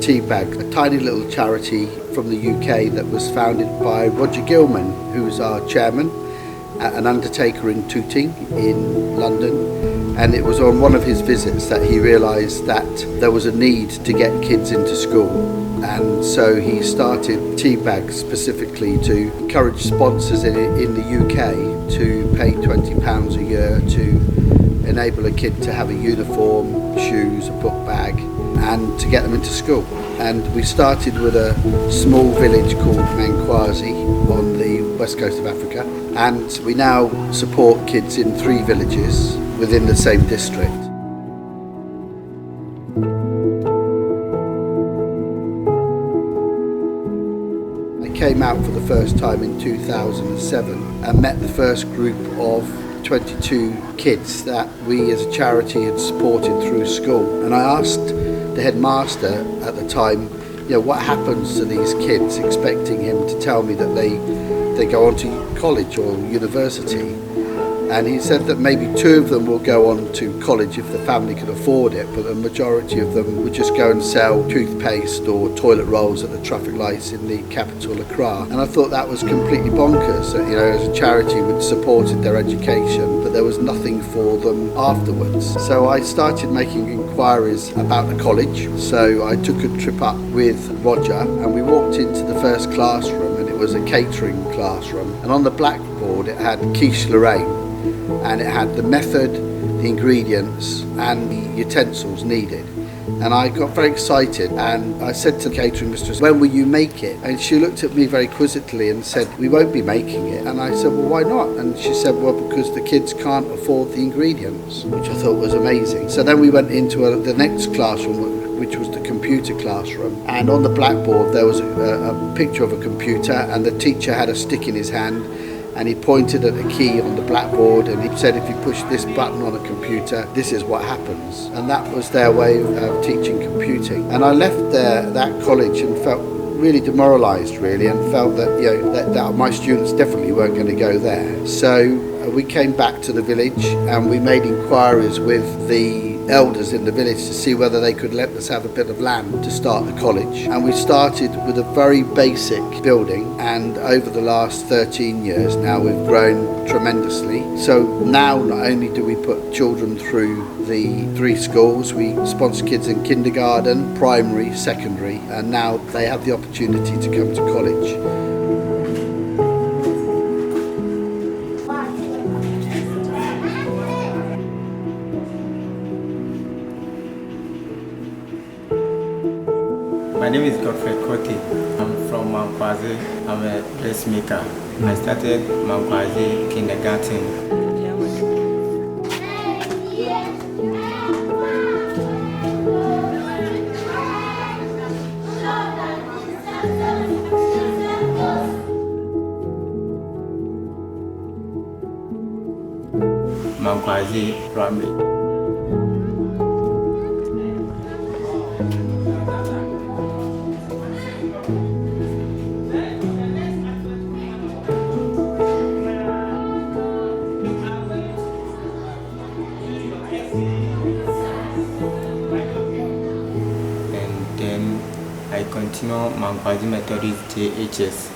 TeaBag, a tiny little charity from the UK that was founded by Roger Gilman, who's our chairman, an undertaker in Tooting in London. And it was on one of his visits that he realised that there was a need to get kids into school. And so he started TeaBag specifically to encourage sponsors in the UK to pay £20 a year to enable a kid to have a uniform, shoes, a book bag, and to get them into school. And we started with a small village called Mankwazi on the west coast of Africa, and we now support kids in 3 villages within the same district. I came out for the first time in 2007 and met the first group of 22 kids that we as a charity had supported through school. And I asked the headmaster at the time, what happens to these kids, expecting him to tell me that they go on to college or university. And he said that maybe 2 of them will go on to college if the family can afford it, but the majority of them would just go and sell toothpaste or toilet rolls at the traffic lights in the capital, Accra. And I thought that was completely bonkers. As a charity, we'd supported their education, but there was nothing for them afterwards. So I started making inquiries about the college. So I took a trip up with Roger and we walked into the first classroom, and it was a catering classroom. And on the blackboard it had quiche Lorraine. And it had the method, the ingredients and the utensils needed. And I got very excited and I said to the catering mistress, when will you make it? And she looked at me very quizzically and said, we won't be making it. And I said, well, why not? And she said, well, because the kids can't afford the ingredients, which I thought was amazing. So then we went into the next classroom, which was the computer classroom. And on the blackboard there was a picture of a computer, and the teacher had a stick in his hand. And he pointed at a key on the blackboard and he said, if you push this button on a computer, this is what happens. And that was their way of teaching computing. And I left that college and felt really demoralised, really, and felt that, that my students definitely weren't going to go there. So we came back to the village and we made inquiries with the elders in the village to see whether they could let us have a bit of land to start the college. And we started with a very basic building, and over the last 13 years now we've grown tremendously. So now not only do we put children through the 3 schools, we sponsor kids in kindergarten, primary, secondary, and now they have the opportunity to come to college. My name is Godfrey Kote. I'm from Mankwazi. I'm a dressmaker. I started Mankwazi kindergarten. Mankwazi primary. I continue Mankwazi Methodist JHS.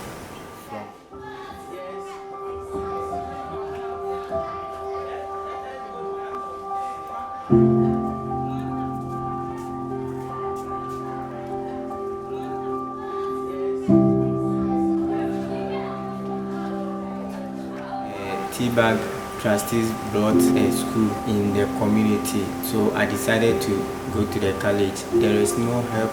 TeaBag trustees brought a school in the community, so I decided to go to the college. There is no help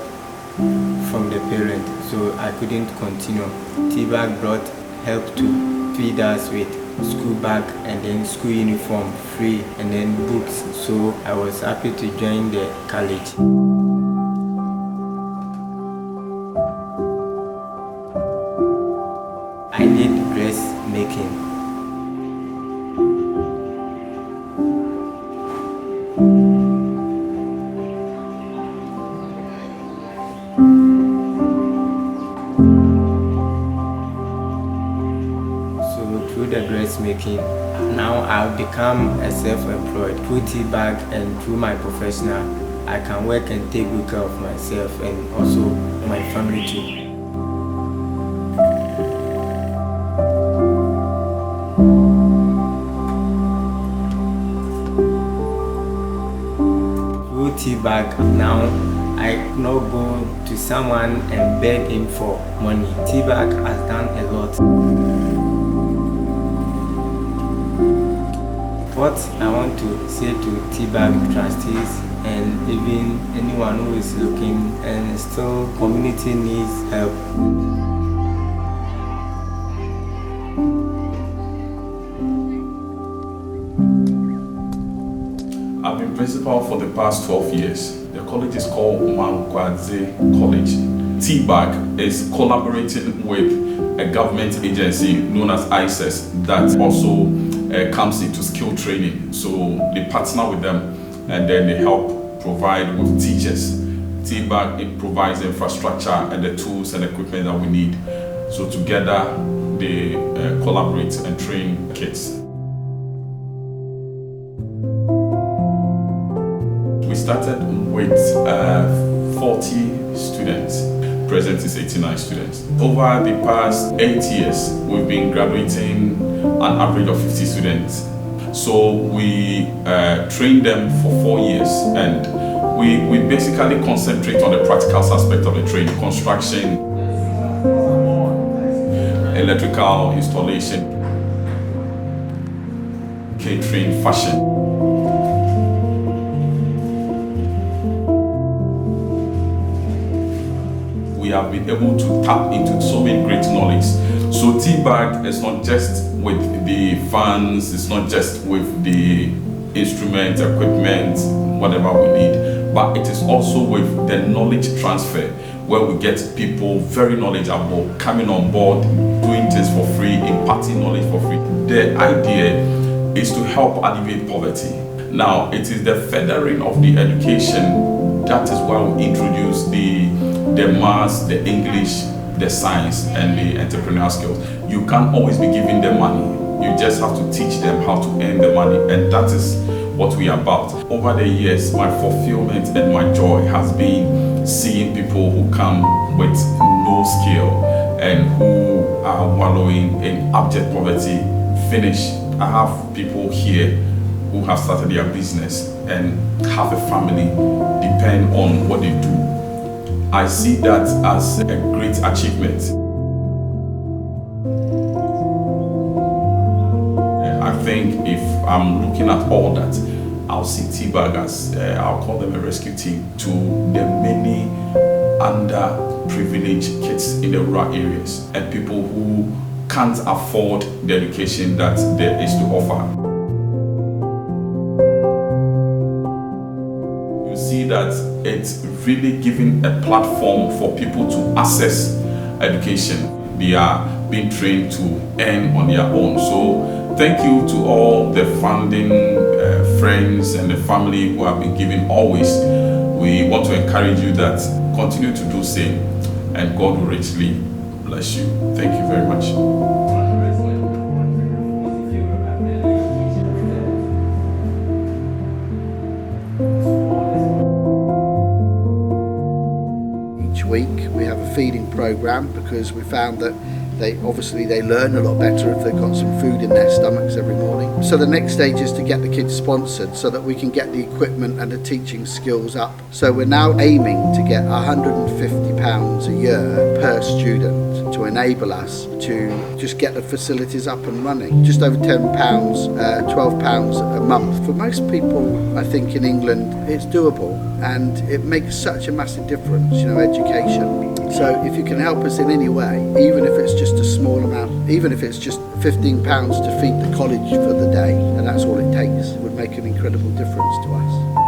from the parent, so I couldn't continue. TeaBag brought help to feed us with school bag and then school uniform free and then books, so I was happy to join the college. I did dressmaking. dressmaking. Now I've become a self-employed. Through TeaBag and through my professional, I can work and take good care of myself and also my family too. Through TeaBag, now I not go to someone and beg him for money. TeaBag has done a lot. What I want to say to TeaBag trustees and even anyone who is looking and still community needs help. I've been principal for the past 12 years. The college is called Mangwadze College. TeaBag is collaborating with a government agency known as ISES that also comes into skill training. So they partner with them and then they help provide with teachers. TeaBag, it provides the infrastructure and the tools and equipment that we need. So together they collaborate and train kids. We started with 40 students. Present is 89 students. Over the past 8 years, we've been graduating an average of 50 students. So we train them for 4 years, and we basically concentrate on the practical aspect of the training: construction, electrical installation, catering, fashion. We have been able to tap into so many great knowledge. So TeaBag is not just with the funds, it's not just with the instruments, equipment, whatever we need, but it is also with the knowledge transfer, where we get people very knowledgeable coming on board, doing things for free, imparting knowledge for free. The idea is to help alleviate poverty. Now, it is the furthering of the education. That is why we introduce the maths, the English, the science, and the entrepreneurial skills. You can't always be giving them money. You just have to teach them how to earn the money, and that is what we are about. Over the years, my fulfillment and my joy has been seeing people who come with no skill and who are wallowing in abject poverty finish. I have people here who have started their business and have a family depend on what they do. I see that as a great achievement. I think if I'm looking at all that, I'll see TeaBag as, I'll call them a rescue team to the many underprivileged kids in the rural areas and people who can't afford the education that there is to offer. You see that it's really giving a platform for people to access education. They are being trained to earn on their own. So thank you to all the funding friends and the family who have been giving always. We want to encourage you that continue to do the same, and God will richly bless you. Thank you very much. Week we have a feeding program because we found that they learn a lot better if they've got some food in their stomachs every morning. So the next stage is to get the kids sponsored so that we can get the equipment and the teaching skills up. So we're now aiming to get £150 a year per student to enable us to just get the facilities up and running. Just over £10, £12 a month. For most people, I think in England, it's doable and it makes such a massive difference, education. So if you can help us in any way, even if it's just a small amount, even if it's just £15 to feed the college for the day, and that's all it takes, it would make an incredible difference to us.